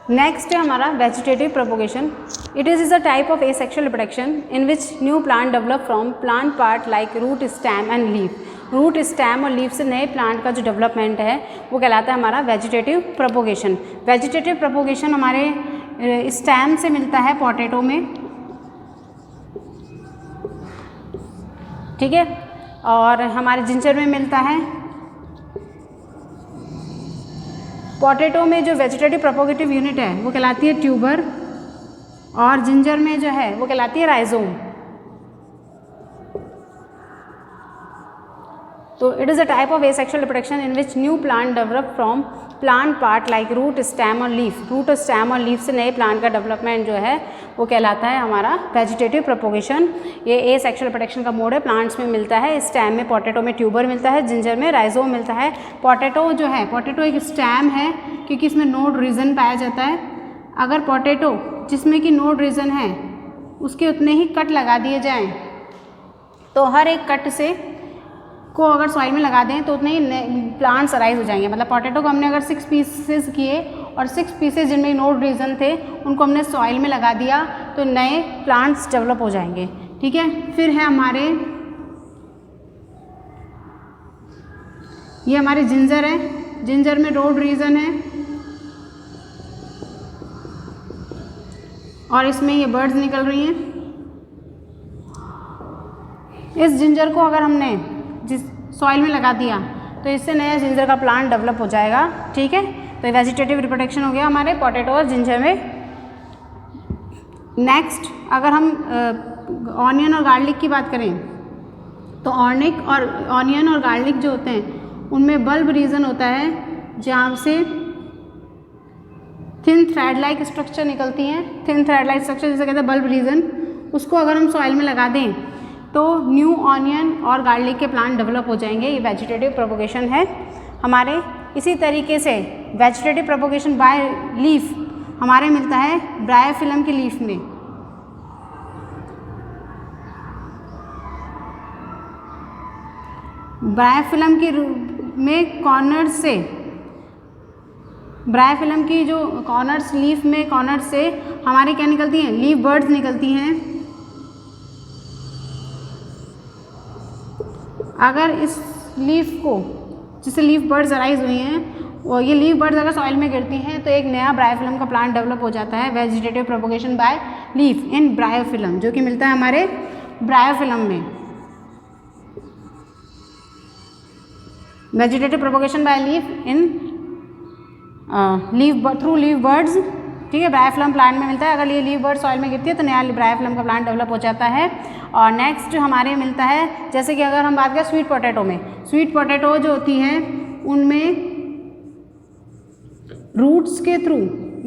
Next है हमारा vegetative propagation. It is a type of asexual reproduction in which new plant develop from plant part like root, stem and leaf. Root, stem और leaf से नए plant का जो development है वो कहलाता है हमारा वेजिटेटिव प्रोपोगेशन. वेजिटेटिव प्रोपोगेशन हमारे स्टेम से मिलता है पोटैटो में, ठीक है, और हमारे जिंजर में मिलता है. पोटैटो में जो वेजिटेटिव प्रोपोगेटिव यूनिट है वो कहलाती है ट्यूबर, और जिंजर में जो है वो कहलाती है राइजोम. तो it is a type of asexual reproduction in which new plant develop from plant part like root, stem और लीफ. रूट और स्टेम और लीफ से नए प्लांट का डेवलपमेंट जो है वो कहलाता है हमारा वेजिटेटिव प्रोपोगेशन. ये एसेक्सुअल रिप्रोडक्शन का मोड है. प्लांट्स में मिलता है, स्टेम में पोटैटो में ट्यूबर मिलता है, जिंजर में राइजोम मिलता है. पोटैटो जो है, पोटैटो एक स्टेम है क्योंकि इसमें नोड रीजन पाया जाता है. अगर पोटैटो जिसमें कि नोड रीजन है उसके उतने ही कट लगा दिए जाएँ तो हर एक कट से को अगर सॉइल में लगा दें तो उतने ही प्लांट्स अराइज हो जाएंगे. मतलब पोटैटो को हमने अगर 6 पीसेस किए और 6 पीसेस जिनमें नोड रीजन थे उनको हमने सॉइल में लगा दिया तो नए प्लांट्स डेवलप हो जाएंगे, ठीक है. फिर है हमारे, ये हमारे जिंजर है. जिंजर में नोड रीजन है और इसमें ये बर्ड्स निकल रही हैं. इस जिंजर को अगर हमने जिस सॉइल में लगा दिया तो इससे नया जिंजर का प्लांट डेवलप हो जाएगा, ठीक है. तो वेजिटेटिव रिप्रोडक्शन हो गया हमारे पोटैटो और जिंजर में. नेक्स्ट अगर हम ऑनियन और गार्लिक की बात करें तो ऑनियन और गार्लिक जो होते हैं उनमें बल्ब रीजन होता है जहाँ से थिन थ्रेड लाइक स्ट्रक्चर निकलती हैं. थिन थ्रेड लाइक स्ट्रक्चर जिसे कहते हैं बल्ब रीजन, उसको अगर हम सॉइल में लगा दें तो न्यू ऑनियन और गार्लिक के प्लांट डेवलप हो जाएंगे. ये वेजिटेटिव प्रोपोगेशन है हमारे. इसी तरीके से वेजिटेटिव प्रोपोगेशन बाय लीफ हमारे मिलता है ब्रायोफिलम की लीफ में. ब्रायोफिलम की में कॉर्नर्स से, ब्रायोफिलम की जो कॉर्नर्स लीफ में कॉर्नर्स से हमारी क्या निकलती हैं, लीफ बर्ड्स निकलती हैं. अगर इस लीफ को, जिससे लीफ बर्ड्स अराइज हुई हैं, और ये लीफ बर्ड्स अगर सॉइल में गिरती हैं तो एक नया ब्रायोफिलम का प्लांट डेवलप हो जाता है. Vegetative propagation by leaf in bryophyllum, जो कि मिलता है हमारे ब्रायोफिलम में. Vegetative propagation by leaf in through leaf birds, ठीक है, ब्रायोफिलम प्लांट में मिलता है. अगर ये लीफ बर्ड सॉइल में गिरती है तो नया ब्रायोफिलम का प्लांट डेवलप हो जाता है. और नेक्स्ट हमारे मिलता है, जैसे कि अगर हम बात करें स्वीट पोटैटो में, स्वीट पोटैटो जो होती है उनमें रूट्स के थ्रू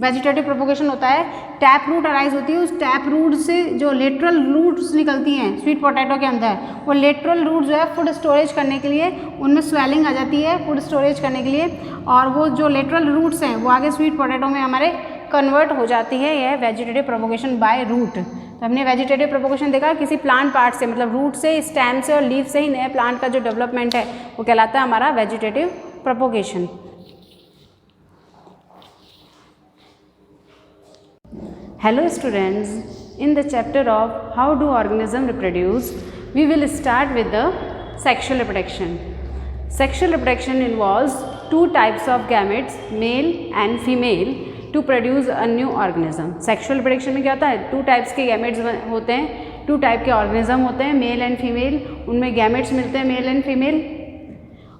वेजिटेटिव प्रोपोगेशन होता है. टैप रूट अराइज होती है. उस टैप रूट से जो लेटरल रूट्स निकलती हैं स्वीट पोटैटो के अंदर, वो लेटरल रूट जो है फूड स्टोरेज करने के लिए उनमें स्वेलिंग आ जाती है फूड स्टोरेज करने के लिए, और वो जो लेटरल रूट्स हैं वो आगे स्वीट पोटैटो में हमारे कन्वर्ट हो जाती है. यह वेजिटेटिव प्रोपोगेशन बाय रूट. तो हमने वेजिटेटिव प्रोपोगेशन देखा किसी प्लांट पार्ट से, मतलब रूट से, स्टेम से और लीफ से ही नए प्लांट का जो डेवलपमेंट है वो कहलाता है हमारा vegetative propagation. Hello students, in the chapter of how do organisms reproduce, we will start with the sexual reproduction. Sexual reproduction involves two types of gametes, male and female, to produce a new organism. Sexual reproduction में क्या होता है, 2 types के gametes होते हैं, 2 type के organism होते हैं, मेल एंड फीमेल. उनमें gametes मिलते हैं मेल एंड फीमेल,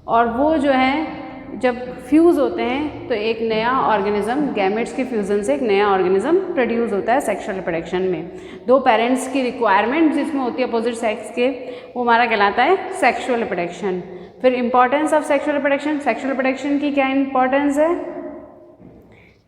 और वो जो है जब फ्यूज़ होते हैं तो एक नया ऑर्गेनिज्म, गैमेट्स के फ्यूज़न से एक नया ऑर्गेनिज्म प्रोड्यूस होता है सेक्सुअल रिप्रोडक्शन में. 2 पेरेंट्स की रिक्वायरमेंट जिसमें होती है अपोजिट सेक्स के, वो हमारा कहलाता है सेक्सुअल रिप्रोडक्शन. फिर importance of sexual reproduction. Sexual reproduction की क्या इंपॉर्टेंस है?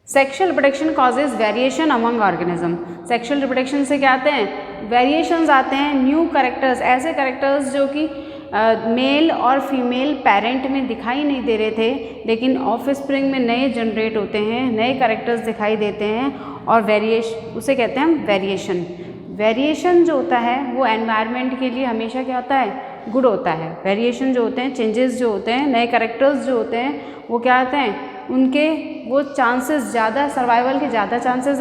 Sexual reproduction causes variation among organism. Sexual reproduction से क्या आते हैं, वेरिएशंस आते हैं, न्यू कैरेक्टर्स, ऐसे कैरेक्टर्स जो कि मेल और फीमेल पेरेंट में दिखाई नहीं दे रहे थे लेकिन ऑफस्प्रिंग में नए जनरेट होते हैं, नए कैरेक्टर्स दिखाई देते हैं, और उसे कहते हैं हम वेरिएशन. वेरिएशन जो होता है वो एनवायरनमेंट के लिए हमेशा क्या होता है, गुड होता है. वेरिएशन जो होते हैं, चेंजेस जो होते हैं, नए कैरेक्टर्स जो होते हैं वो क्या होते हैं, उनके वो चांसेस ज़्यादा सर्वाइवल के ज़्यादा चांसेस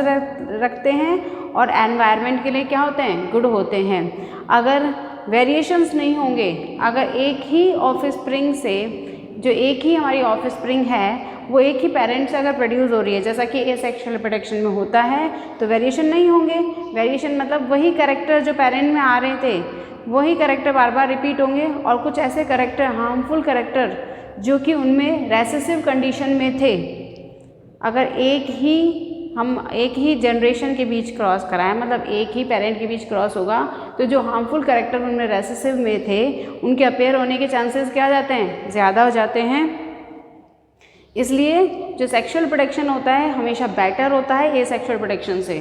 रखते हैं और एनवायरनमेंट के लिए क्या होते हैं, गुड होते हैं। अगर वेरिएशंस नहीं होंगे, अगर एक ही ऑफस्प्रिंग से, जो एक ही हमारी ऑफस्प्रिंग है वो एक ही पेरेंट से अगर प्रोड्यूस हो रही है, जैसा कि एसेक्सुअल रिप्रोडक्शन में होता है, तो वेरिएशन नहीं होंगे। वेरिएशन मतलब वही कैरेक्टर जो पेरेंट में आ रहे थे वही कैरेक्टर बार बार रिपीट होंगे, और कुछ ऐसे कैरेक्टर, हार्मफुल कैरेक्टर जो कि उनमें रेसेसिव कंडीशन में थे, अगर हम एक ही जनरेशन के बीच क्रॉस कराएं, मतलब एक ही पेरेंट के बीच क्रॉस होगा, तो जो हार्मफुल कैरेक्टर उनमें रेसेसिव में थे उनके अपीयर होने के चांसेस क्या हो जाते हैं, ज़्यादा हो जाते हैं। इसलिए जो सेक्सुअल प्रोटेक्शन होता है हमेशा बेटर होता है ए सेक्सुअल प्रोटेक्शन से।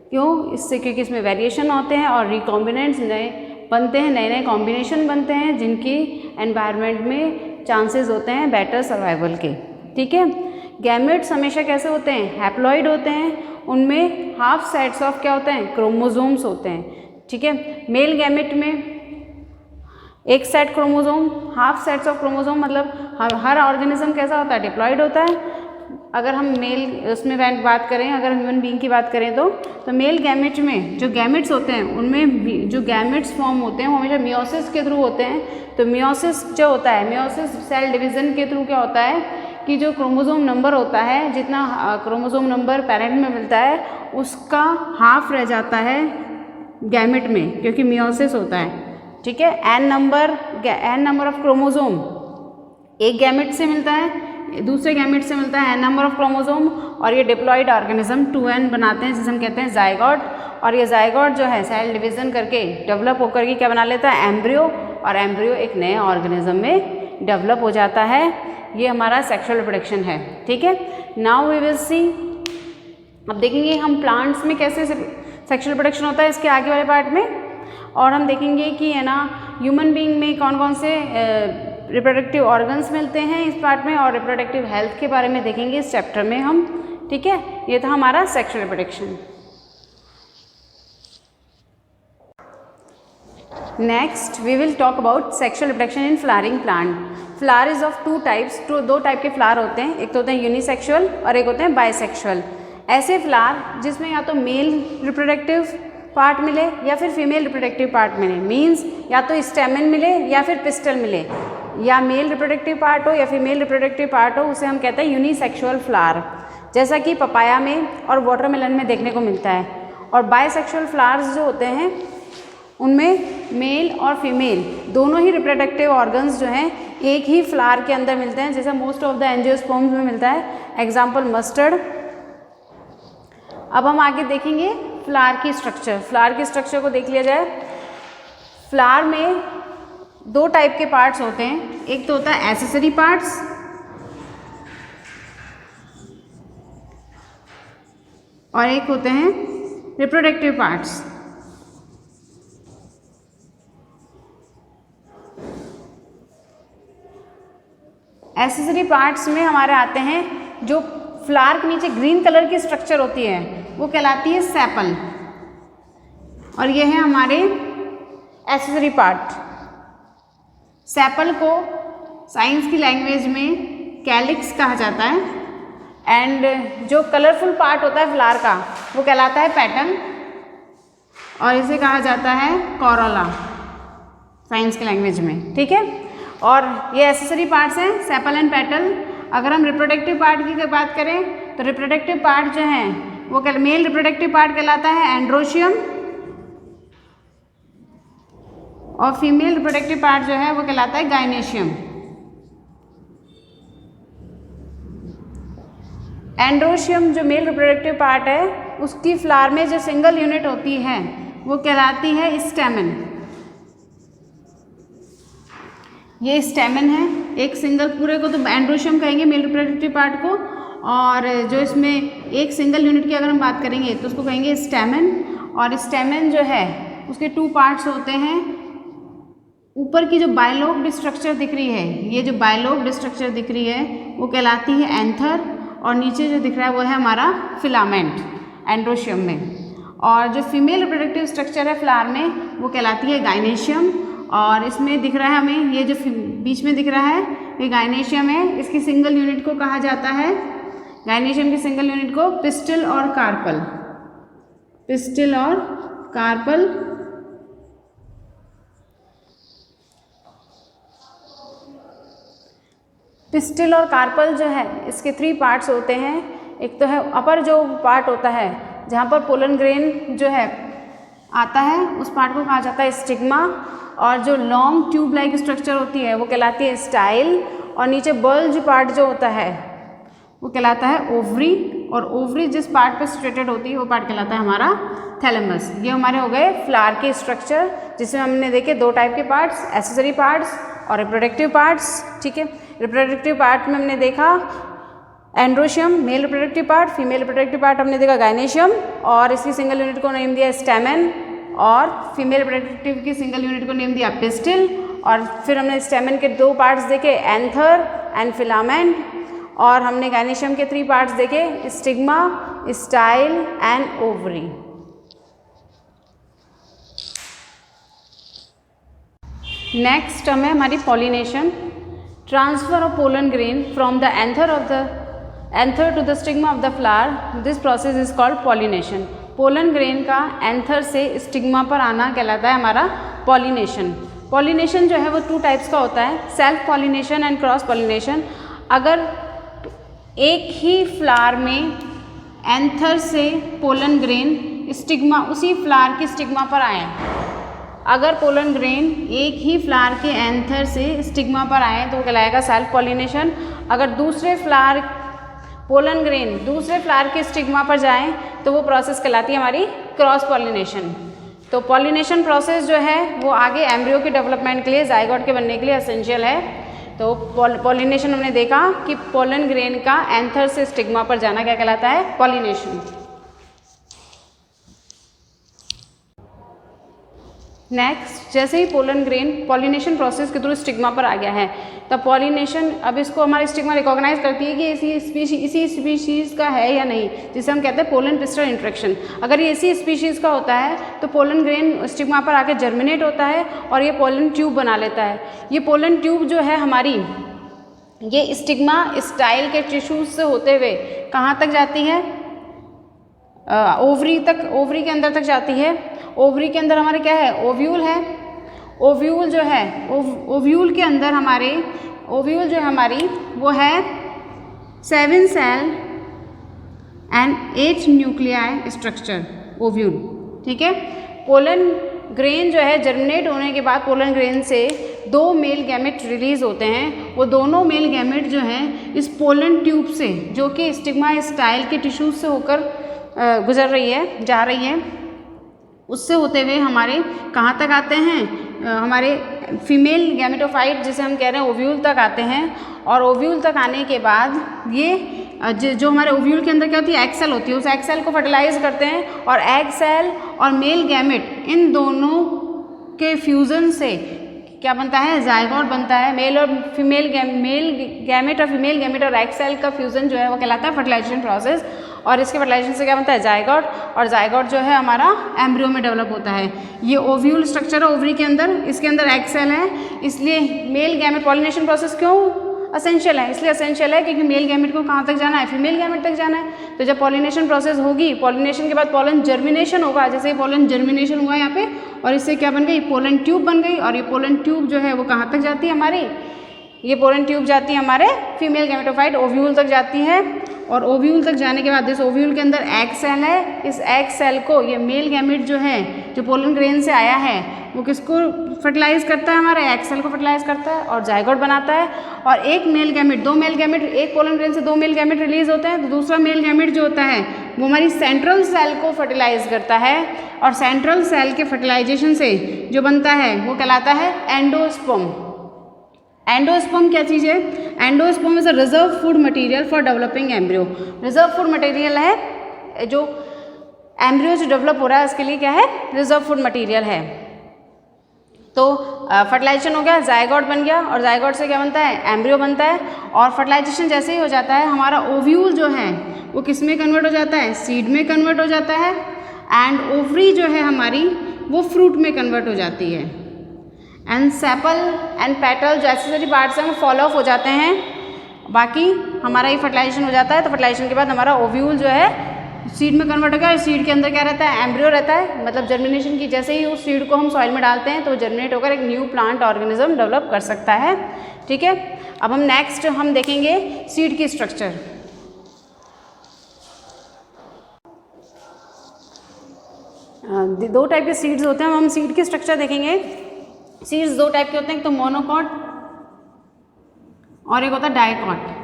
क्यों? इससे क्योंकि इसमें वेरिएशन होते हैं और रिकॉम्बिनेंट्स नए बनते हैं, नए नए कॉम्बिनेशन बनते हैं जिनकी एनवायरनमेंट में चांसेस होते हैं बेटर सर्वाइवल के। ठीक है। गैमेट्स हमेशा कैसे होते हैं, हैप्लॉइड होते हैं, उनमें हाफ सेट्स ऑफ क्या होते हैं, क्रोमोसोम्स होते हैं। ठीक है। मेल गैमेट में एक set chromosome, half sets of chromosome, मतलब हर ऑर्गेनिज्म कैसा होता है, डिप्लॉयड होता है। अगर हम मेल उसमें बात करें, अगर ह्यूमन बीइंग की बात करें तो मेल गैमेट में जो गैमेट्स होते हैं उनमें जो गैमेट्स फॉर्म होते हैं वो हमेशा मियोसिस के थ्रू होते हैं। तो मियोसिस जो होता है, मियोसिस सेल डिवीज़न के थ्रू क्या होता है कि जो क्रोमोसोम नंबर होता है, जितना क्रोमोसोम नंबर पेरेंट में मिलता है उसका हाफ रह जाता है गैमेट में, क्योंकि मियोसिस होता है। ठीक है। एन नंबर ऑफ क्रोमोसोम एक गैमेट से मिलता है, दूसरे गैमेट से मिलता है एन नंबर ऑफ क्रोमोसोम, और ये डिप्लॉयड ऑर्गेनिज्म 2n बनाते हैं, जिसे हम कहते हैं जाइगोट। और ये जाइगोट जो है सेल डिवीज़न करके डेवलप होकर के क्या बना लेता है, एम्ब्रियो, और एम्ब्रियो एक नए ऑर्गेनिज्म में डेवलप हो जाता है। ये हमारा सेक्सुअल रिप्रोडक्शन है। ठीक है। नाउ वी विल सी, अब देखेंगे हम प्लांट्स में कैसे सेक्सुअल रिप्रोडक्शन होता है इसके आगे वाले पार्ट में, और हम देखेंगे कि है ना ह्यूमन बीइंग में कौन कौन से रिप्रोडक्टिव ऑर्गन्स मिलते हैं इस पार्ट में, और रिप्रोडक्टिव हेल्थ के बारे में देखेंगे इस चैप्टर में हम। ठीक है। ये था हमारा sexual reproduction. Next we will talk about sexual reproduction in flowering plant. Flower is of two types, दो टाइप के फ्लावर होते हैं, एक तो होते हैं यूनिसेक्सुअल और एक होते हैं बाइसेक्सुअल। ऐसे फ्लावर जिसमें या तो मेल रिप्रोडक्टिव पार्ट मिले या फिर फीमेल रिप्रोडक्टिव पार्ट मिले, मीन्स या तो स्टेमन मिले या फिर पिस्टल मिले, या मेल रिप्रोडक्टिव पार्ट हो या फीमेल रिप्रोडक्टिव पार्ट हो, उसे हम कहते हैं यूनिसेक्सुअल फ्लावर, जैसा कि पपाया में और वाटरमेलन में देखने को मिलता है। और बाइसेक्सुअल फ्लावर्स जो होते हैं उनमें मेल और फीमेल दोनों ही रिप्रोडक्टिव ऑर्गन्स जो हैं एक ही फ्लावर के अंदर मिलते हैं, जैसा मोस्ट ऑफ द एंजियोस्पर्म्स में मिलता है, एग्जाम्पल मस्टर्ड। अब हम आगे देखेंगे फ्लावर की स्ट्रक्चर। फ्लावर की स्ट्रक्चर को देख लिया जाए। फ्लावर में दो टाइप के पार्ट्स होते हैं, एक तो होता है एसेसरी पार्ट्स और एक होते हैं रिप्रोडक्टिव पार्ट्स। एसेसरी पार्ट्स में हमारे आते हैं जो फ्लावर के नीचे ग्रीन कलर की स्ट्रक्चर होती है वो कहलाती है सेपल, और ये है हमारे एसेसरी पार्ट। सेपल को साइंस की लैंग्वेज में कैलिक्स कहा जाता है, एंड जो कलरफुल पार्ट होता है फ्लावर का वो कहलाता है पैटर्न, और इसे कहा जाता है कोरोला साइंस की लैंग्वेज में। ठीक है। और ये एसेसरी पार्ट्स हैं सेपल एंड पेटल। अगर हम रिप्रोडक्टिव पार्ट की बात करें तो रिप्रोडक्टिव पार्ट जो है वो मेल रिप्रोडक्टिव पार्ट कहलाता है एंड्रोशियम, और फीमेल रिप्रोडक्टिव पार्ट जो है वो कहलाता है गाइनेशियम। एंड्रोशियम जो मेल रिप्रोडक्टिव पार्ट है उसकी फ्लावर में जो सिंगल यूनिट होती है वो कहलाती है स्टेमन। ये स्टेमन है, एक सिंगल, पूरे को तो एंड्रोशियम कहेंगे मेल रिप्रोडक्टिव पार्ट को, और जो इसमें एक सिंगल यूनिट की अगर हम बात करेंगे तो उसको कहेंगे स्टेमन। और स्टेमन जो है उसके टू पार्ट्स होते हैं। ऊपर की जो बायलोब्ड स्ट्रक्चर दिख रही है, ये जो बायलोब्ड स्ट्रक्चर दिख रही है वो कहलाती है एंथर, और नीचे जो दिख रहा है वो है हमारा फिलामेंट एंड्रोशियम में। और जो फीमेल रिप्रोडक्टिव स्ट्रक्चर है फ्लावर में वो कहलाती है गाइनेशियम, और इसमें दिख रहा है हमें ये जो बीच में दिख रहा है ये गायनेशियम है, इसकी सिंगल यूनिट को कहा जाता है, गायनेशियम की सिंगल यूनिट को पिस्टिल और कार्पल, पिस्टिल और कार्पल। पिस्टिल और कार्पल जो है इसके 3 पार्ट्स होते हैं। एक तो है अपर जो पार्ट होता है जहाँ पर पोलन ग्रेन जो है आता है उस पार्ट को कहा जाता है स्टिग्मा, और जो लॉन्ग ट्यूब लाइक स्ट्रक्चर होती है वो कहलाती है स्टाइल, और नीचे बल्ज पार्ट जो होता है वो कहलाता है ओवरी, और ओवरी जिस पार्ट पर सिचुएटेड होती है वो पार्ट कहलाता है हमारा थैलेमस। ये हमारे हो गए फ्लावर के स्ट्रक्चर, जिसमें हमने देखे 2 टाइप के पार्ट्स, एक्सेसरी पार्ट्स और रिप्रोडक्टिव पार्ट्स। ठीक है, रिप्रोडक्टिव पार्ट में हमने देखा androecium male reproductive part, female reproductive part हमने देखा गायनेशियम, और इसकी सिंगल यूनिट को नेम दिया स्टेमन, और फीमेल रिप्रोडक्टिव की सिंगल यूनिट को नेम दिया पिस्टिल, और फिर हमने स्टेमन के 2 पार्ट्स देखे एंथर एंड फिलामेंट, और हमने गायनेशियम के 3 पार्ट्स देखे stigma, style and ovary. Next term है हमारी pollination, transfer of pollen grain from the anther to the stigma of the flower, this process is called pollination. Pollen grain का anther से stigma पर आना कहलाता है हमारा पॉलिनेशन। पॉलिनेशन जो है वो 2 टाइप्स का होता है, self pollination and cross pollination. अगर एक ही फ्लावर में एंथर से पोलन ग्रेन स्टिग्मा उसी फ्लावर के स्टिग्मा पर आए, अगर पोलन ग्रेन एक ही फ्लावर के एंथर से स्टिग्मा पर आए तो वो कहलाएगा सेल्फ पॉलिनेशन। अगर दूसरे फ्लावर पोलन ग्रेन दूसरे फ्लावर के स्टिग्मा पर जाएं तो वो प्रोसेस कहलाती है हमारी क्रॉस पॉलिनेशन। तो पॉलिनेशन प्रोसेस जो है वो आगे एम्ब्रियो के डेवलपमेंट के लिए, जाइगोट के बनने के लिए एसेंशियल है। तो पॉलिनेशन हमने देखा कि पोलन ग्रेन का एंथर से स्टिग्मा पर जाना क्या कहलाता है, पॉलिनेशन। नेक्स्ट, जैसे ही पोलन ग्रेन पॉलिनेशन प्रोसेस के थ्रू स्टिग्मा पर आ गया है तब पॉलिनेशन, अब इसको हमारी स्टिग्मा रिकॉग्नाइज करती है कि इसी स्पीशीज़ का है या नहीं, जिसे हम कहते हैं पोलन पिस्टल इंट्रैक्शन। अगर ये इसी स्पीशीज़ का होता है तो पोलन ग्रेन स्टिग्मा पर आके जर्मिनेट होता है और ये पोलन ट्यूब बना लेता है। ये पोलन ट्यूब जो है हमारी, ये स्टिग्मा स्टाइल के टिश्यूज से होते हुए कहाँ तक जाती है, ओवरी तक, ओवरी के अंदर तक जाती है। ओवरी के अंदर हमारे क्या है, ओव्यूल है। ओव्यूल जो है, ओव्यूल के अंदर हमारे, ओव्यूल जो है हमारी वो है 7 cell and 8 nuclei structure ovule. ठीक है, पोलन ग्रेन जो है जर्मिनेट होने के बाद पोलन ग्रेन से 2 मेल गैमेट रिलीज होते हैं। वो दोनों मेल गैमेट जो हैं इस पोलन ट्यूब से, जो कि स्टिग्मा स्टाइल के टिश्यूज से होकर गुजर रही है, जा रही है, उससे होते हुए हमारे कहाँ तक आते हैं, हमारे फीमेल गैमेटोफाइट जिसे हम कह रहे हैं ओव्यूल तक आते हैं। और ओव्यूल तक आने के बाद ये जो हमारे ओव्यूल के अंदर क्या होती है, एग सेल होती है, उस एग सेल को फर्टिलाइज करते हैं और एग सेल और मेल गैमेट इन दोनों के फ्यूज़न से क्या बनता है, जाइगोट बनता है। मेल गैमेट और फीमेल गैमेट और एग सेल का फ्यूज़न जो है वो कहलाता है फर्टिलाइजेशन प्रोसेस, और इसके फर्टिलाइजेशन से क्या बनता है, जाइगोट, और जाइगोट जो है हमारा एम्ब्रियो में डेवलप होता है। ये ओव्यूल स्ट्रक्चर है ओवरी के अंदर, इसके अंदर एग सेल है, इसलिए मेल गैमेट पॉलिनेशन प्रोसेस क्यों असेंशियल है, इसलिए असेंशियल है क्योंकि मेल गैमेट को कहाँ तक जाना है, फीमेल गैमेट तक जाना है। तो जब पॉलिनेशन प्रोसेस होगी, पॉलिनेशन के बाद पॉलन जर्मिनेशन होगा, जैसे पॉलन जर्मिनेशन हुआ यहाँ पे, और इससे क्या बन गई, पोलन ट्यूब बन गई। और ये पोलन ट्यूब जो है वो कहाँ तक जाती है हमारी, ये पोलन ट्यूब जाती है हमारे फीमेल गैमेटोफाइट ओव्यूल तक जाती है। और ओव्यूल तक जाने के बाद इस ओव्यूल के अंदर एग सेल है, इस एग सेल को ये मेल गैमेट जो है जो पोलन ग्रेन से आया है वो किसको फर्टिलाइज करता है, हमारे एग सेल को फर्टिलाइज करता है और जाइगोट बनाता है। और एक मेल गैमेट, 2 मेल गैमेट, एक पोलन ग्रेन से 2 मेल गैमेट रिलीज होते हैं, तो दूसरा मेल गैमेट जो होता है वो हमारी सेंट्रल सेल को फर्टिलाइज करता है, और सेंट्रल सेल के फर्टिलाइजेशन से जो बनता है वो कहलाता है एंडोस्पर्म। एंडोस्पर्म क्या चीज़ है, endosperm is a reserve food material for developing embryo. Reserve food material है, जो एम्ब्रियो जो डेवलप हो रहा है उसके लिए क्या है, रिजर्व फूड मटेरियल है। तो फर्टिलाइजेशन हो गया, जाइगोट बन गया, और जाइगोट से क्या बनता है, एम्ब्रियो बनता है। और फर्टिलाइजेशन जैसे ही हो जाता है हमारा ओव्यूल जो है वो किस में कन्वर्ट हो जाता है, सीड में कन्वर्ट हो जाता है। एंड ओवरी जो है हमारी वो फ्रूट में कन्वर्ट हो जाती है। एंड सेपल एंड पेटल जो एक्सेसरी पार्ट्स हैं वो फॉल ऑफ हो जाते हैं, बाकी हमारा ये फर्टिलाइजेशन हो जाता है। तो फर्टिलाइजेशन के बाद हमारा ओव्यूल जो है सीड में कन्वर्ट होगा। सीड के अंदर क्या रहता है, एम्ब्रियो रहता है, मतलब जर्मिनेशन की जैसे ही उस सीड को हम सॉइल में डालते हैं तो जर्मिनेट होकर एक न्यू प्लांट ऑर्गेनिज्म डेवलप कर सकता है। ठीक है, अब हम नेक्स्ट हम देखेंगे सीड की स्ट्रक्चर। दो टाइप के सीड्स होते हैं, हम सीड की स्ट्रक्चर देखेंगे। सीड्स दो टाइप के होते हैं, एक तो मोनोकॉट और एक होता है डाइकॉट।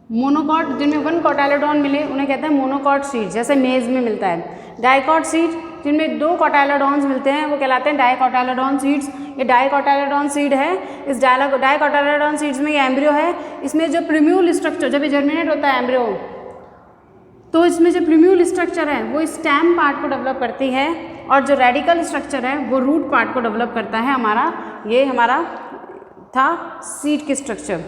मोनोकॉट जिनमें 1 कोटाइलोडॉन मिले उन्हें कहते हैं मोनोकॉट सीड, जैसे मेज में मिलता है। डाइकॉट सीड जिनमें 2 कोटाइलोडॉन्स मिलते हैं वो कहलाते हैं डाइकोटाइलोडॉन सीड्स। ये डाइकोटाइलोडॉन सीड है, इस डाइकोटाइलोडॉन सीड्स में ये एम्ब्रियो है। इसमें जो प्रिम्यूल स्ट्रक्चर, जब ये जर्मिनेट होता है एम्ब्रियो, तो इसमें जो प्रिम्यूल स्ट्रक्चर है वो स्टेम पार्ट को डेवलप करती है, और जो रेडिकल स्ट्रक्चर है वो रूट पार्ट को डेवलप करता है। ये हमारा था सीड की स्ट्रक्चर।